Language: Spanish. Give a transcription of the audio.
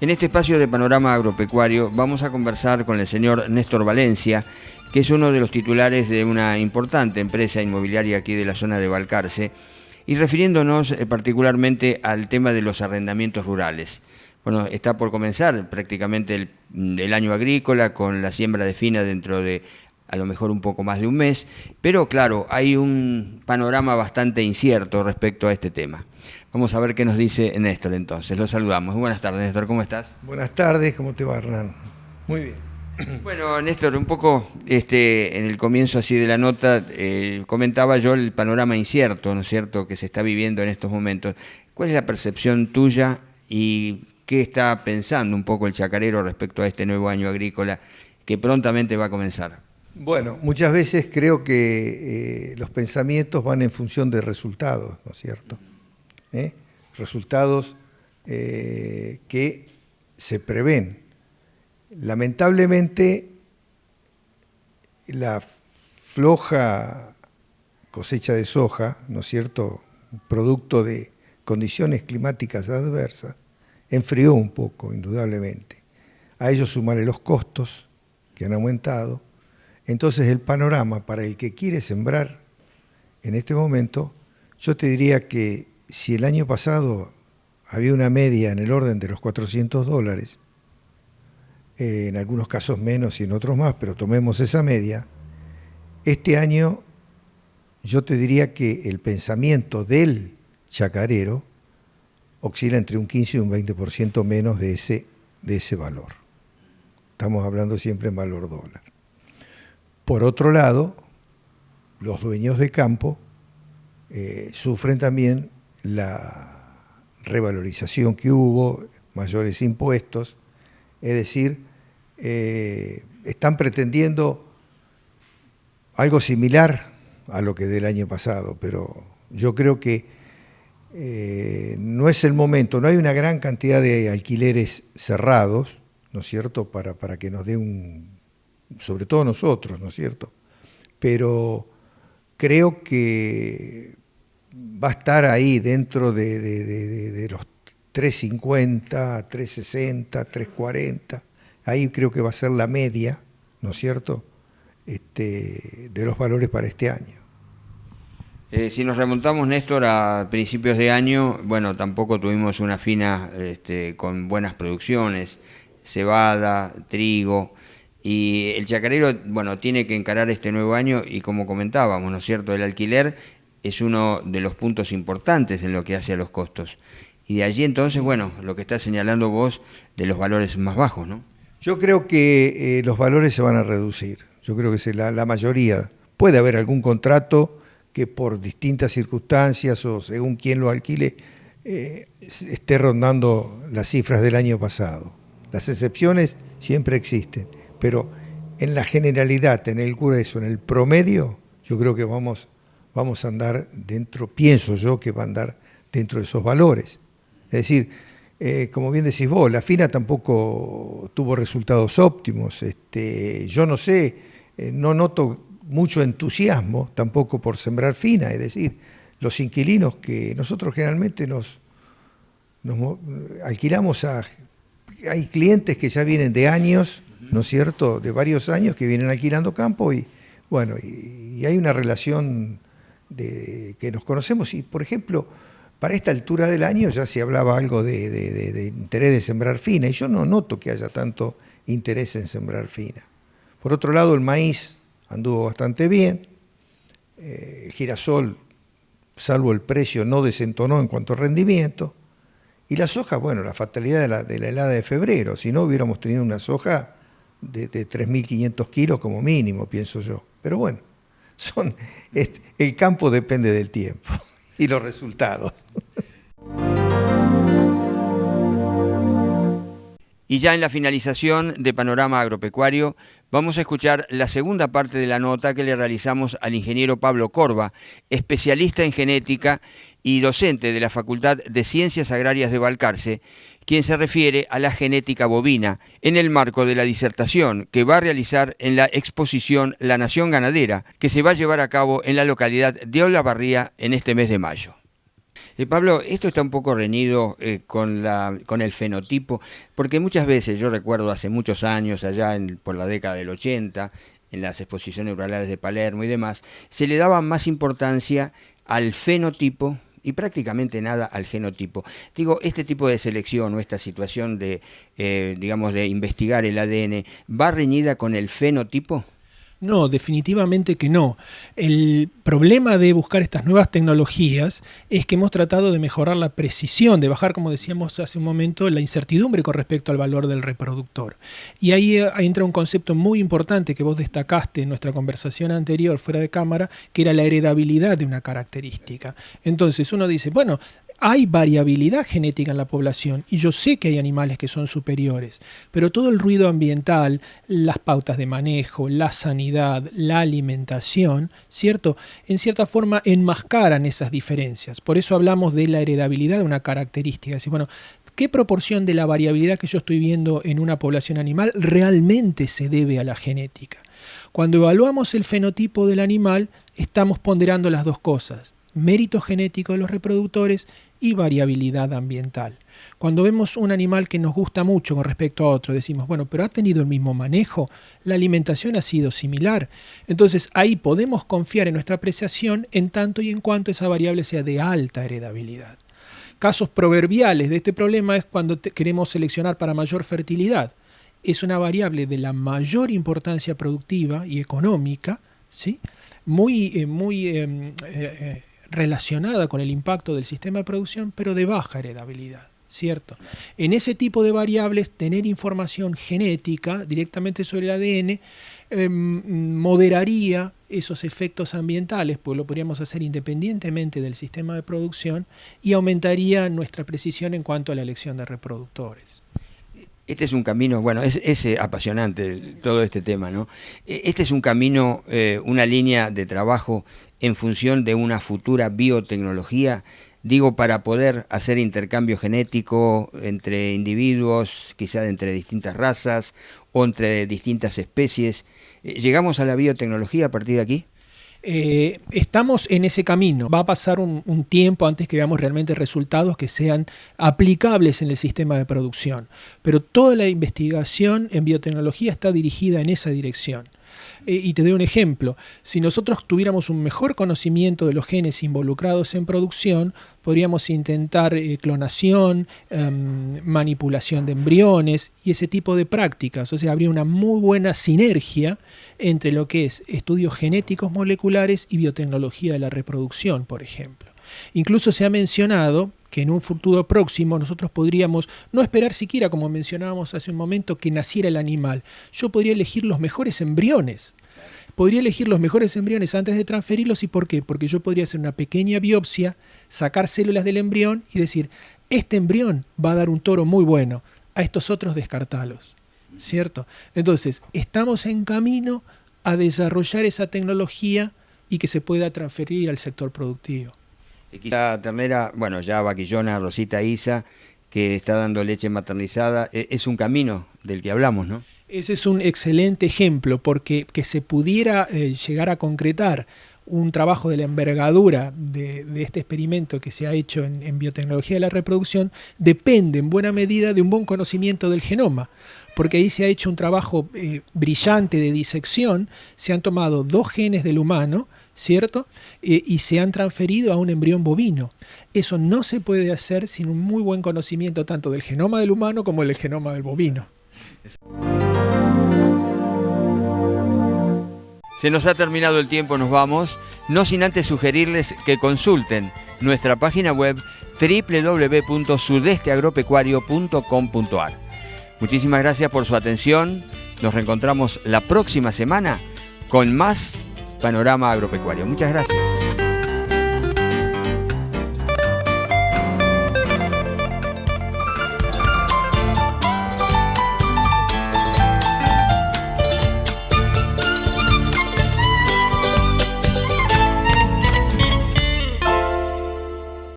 En este espacio de Panorama Agropecuario vamos a conversar con el señor Néstor Valencia, que es uno de los titulares de una importante empresa inmobiliaria aquí de la zona de Balcarce, y refiriéndonos particularmente al tema de los arrendamientos rurales. Bueno, está por comenzar prácticamente el año agrícola con la siembra de fina dentro de a lo mejor un poco más de un mes, pero claro, hay un panorama bastante incierto respecto a este tema. Vamos a ver qué nos dice Néstor entonces. Lo saludamos. Muy buenas tardes, Néstor. ¿Cómo estás? Buenas tardes. ¿Cómo te va, Hernán? Muy bien. Bueno, Néstor, un poco en el comienzo así de la nota comentaba yo el panorama incierto, ¿no es cierto?, que se está viviendo en estos momentos. ¿Cuál es la percepción tuya y qué está pensando un poco el chacarero respecto a este nuevo año agrícola que prontamente va a comenzar? Bueno, muchas veces creo que los pensamientos van en función de resultados, ¿no es cierto? Resultados que se prevén. Lamentablemente, la floja cosecha de soja, ¿no es cierto?, producto de condiciones climáticas adversas, enfrió un poco, indudablemente. A ello sumarle los costos que han aumentado. Entonces el panorama para el que quiere sembrar en este momento, yo te diría que si el año pasado había una media en el orden de los $400, en algunos casos menos y en otros más, pero tomemos esa media, este año yo te diría que el pensamiento del chacarero oscila entre un 15 y un 20% menos de ese valor. Estamos hablando siempre en valor dólar. Por otro lado, los dueños de campo sufren también la revalorización que hubo, mayores impuestos, es decir, están pretendiendo algo similar a lo que del año pasado, pero yo creo que no es el momento, no hay una gran cantidad de alquileres cerrados, ¿no es cierto?, para que nos dé sobre todo nosotros, ¿no es cierto? Pero creo que va a estar ahí dentro de los 350, 360, 340, ahí creo que va a ser la media, ¿no es cierto?, de los valores para este año. Si nos remontamos, Néstor, a principios de año, bueno, tampoco tuvimos una fina con buenas producciones, cebada, trigo. Y el chacarero, bueno, tiene que encarar este nuevo año y como comentábamos, ¿no es cierto?, el alquiler es uno de los puntos importantes en lo que hace a los costos. Y de allí entonces, bueno, lo que estás señalando vos de los valores más bajos, ¿no? Yo creo que los valores se van a reducir. Yo creo que la mayoría. Puede haber algún contrato que por distintas circunstancias o según quién lo alquile esté rondando las cifras del año pasado. Las excepciones siempre existen. Pero en la generalidad, en el grueso, en el promedio, yo creo que vamos a andar dentro, pienso yo que va a andar dentro de esos valores. Es decir, como bien decís vos, la fina tampoco tuvo resultados óptimos. Yo no sé, no noto mucho entusiasmo tampoco por sembrar fina. Es decir, los inquilinos que nosotros generalmente nos alquilamos hay clientes que ya vienen de años, ¿no es cierto?, de varios años que vienen alquilando campo y bueno, y hay una relación que nos conocemos y, por ejemplo, para esta altura del año ya se hablaba algo de interés de sembrar fina y yo no noto que haya tanto interés en sembrar fina. Por otro lado, el maíz anduvo bastante bien, el girasol, salvo el precio, no desentonó en cuanto a rendimiento. Y la soja, bueno, la fatalidad de la helada de febrero, si no hubiéramos tenido una soja de 3.500 kilos como mínimo, pienso yo. Pero bueno, el campo depende del tiempo y los resultados. Y ya en la finalización de Panorama Agropecuario vamos a escuchar la segunda parte de la nota que le realizamos al ingeniero Pablo Corva, especialista en genética y docente de la Facultad de Ciencias Agrarias de Balcarce, quien se refiere a la genética bovina en el marco de la disertación que va a realizar en la exposición La Nación Ganadera, que se va a llevar a cabo en la localidad de Olavarría en este mes de mayo. Pablo, esto está un poco reñido con el fenotipo, porque muchas veces, yo recuerdo hace muchos años, por la década del 80, en las exposiciones rurales de Palermo y demás, se le daba más importancia al fenotipo y prácticamente nada al genotipo. Digo, este tipo de selección o esta situación de, digamos, de investigar el ADN, ¿va reñida con el fenotipo? No, definitivamente que no. El problema de buscar estas nuevas tecnologías es que hemos tratado de mejorar la precisión, de bajar, como decíamos hace un momento, la incertidumbre con respecto al valor del reproductor. Y ahí entra un concepto muy importante que vos destacaste en nuestra conversación anterior, fuera de cámara, que era la heredabilidad de una característica. Entonces uno dice, bueno, hay variabilidad genética en la población y yo sé que hay animales que son superiores, pero todo el ruido ambiental, las pautas de manejo, la sanidad, la alimentación, ¿cierto? En cierta forma enmascaran esas diferencias. Por eso hablamos de la heredabilidad de una característica. Es decir, bueno, ¿qué proporción de la variabilidad que yo estoy viendo en una población animal realmente se debe a la genética? Cuando evaluamos el fenotipo del animal, estamos ponderando las dos cosas: mérito genético de los reproductores y variabilidad ambiental. Cuando vemos un animal que nos gusta mucho con respecto a otro, decimos, bueno, pero ¿ha tenido el mismo manejo? ¿La alimentación ha sido similar? Entonces ahí podemos confiar en nuestra apreciación en tanto y en cuanto esa variable sea de alta heredabilidad. Casos proverbiales de este problema es cuando queremos seleccionar para mayor fertilidad. Es una variable de la mayor importancia productiva y económica, ¿sí? muy relacionada con el impacto del sistema de producción, pero de baja heredabilidad, ¿cierto? En ese tipo de variables, tener información genética directamente sobre el ADN moderaría esos efectos ambientales, pues lo podríamos hacer independientemente del sistema de producción, y aumentaría nuestra precisión en cuanto a la elección de reproductores. Este es un camino, bueno, es apasionante todo este tema, ¿no? Este es un camino, una línea de trabajo en función de una futura biotecnología, digo, para poder hacer intercambio genético entre individuos, quizá entre distintas razas o entre distintas especies. ¿Llegamos a la biotecnología a partir de aquí? Estamos en ese camino. Va a pasar un tiempo antes que veamos realmente resultados que sean aplicables en el sistema de producción. Pero toda la investigación en biotecnología está dirigida en esa dirección. Y te doy un ejemplo. Si nosotros tuviéramos un mejor conocimiento de los genes involucrados en producción, podríamos intentar clonación, manipulación de embriones y ese tipo de prácticas. O sea, habría una muy buena sinergia entre lo que es estudios genéticos moleculares y biotecnología de la reproducción, por ejemplo. Incluso se ha mencionado que en un futuro próximo nosotros podríamos no esperar siquiera, como mencionábamos hace un momento, que naciera el animal. Yo podría elegir los mejores embriones. Podría elegir los mejores embriones antes de transferirlos. ¿Y por qué? Porque yo podría hacer una pequeña biopsia, sacar células del embrión y decir, este embrión va a dar un toro muy bueno, a estos otros descartalos, ¿cierto? Entonces, estamos en camino a desarrollar esa tecnología y que se pueda transferir al sector productivo. La ternera, bueno, ya vaquillona, Rosita Isa, que está dando leche maternizada, es un camino del que hablamos, ¿no? Ese es un excelente ejemplo, porque que se pudiera llegar a concretar un trabajo de la envergadura de este experimento que se ha hecho en biotecnología de la reproducción depende en buena medida de un buen conocimiento del genoma, porque ahí se ha hecho un trabajo brillante de disección, se han tomado 2 genes del humano, ¿cierto? Y se han transferido a un embrión bovino. Eso no se puede hacer sin un muy buen conocimiento tanto del genoma del humano como del genoma del bovino. Se nos ha terminado el tiempo, nos vamos, no sin antes sugerirles que consulten nuestra página web www.sudesteagropecuario.com.ar. Muchísimas gracias por su atención, nos reencontramos la próxima semana con más Panorama Agropecuario. Muchas gracias.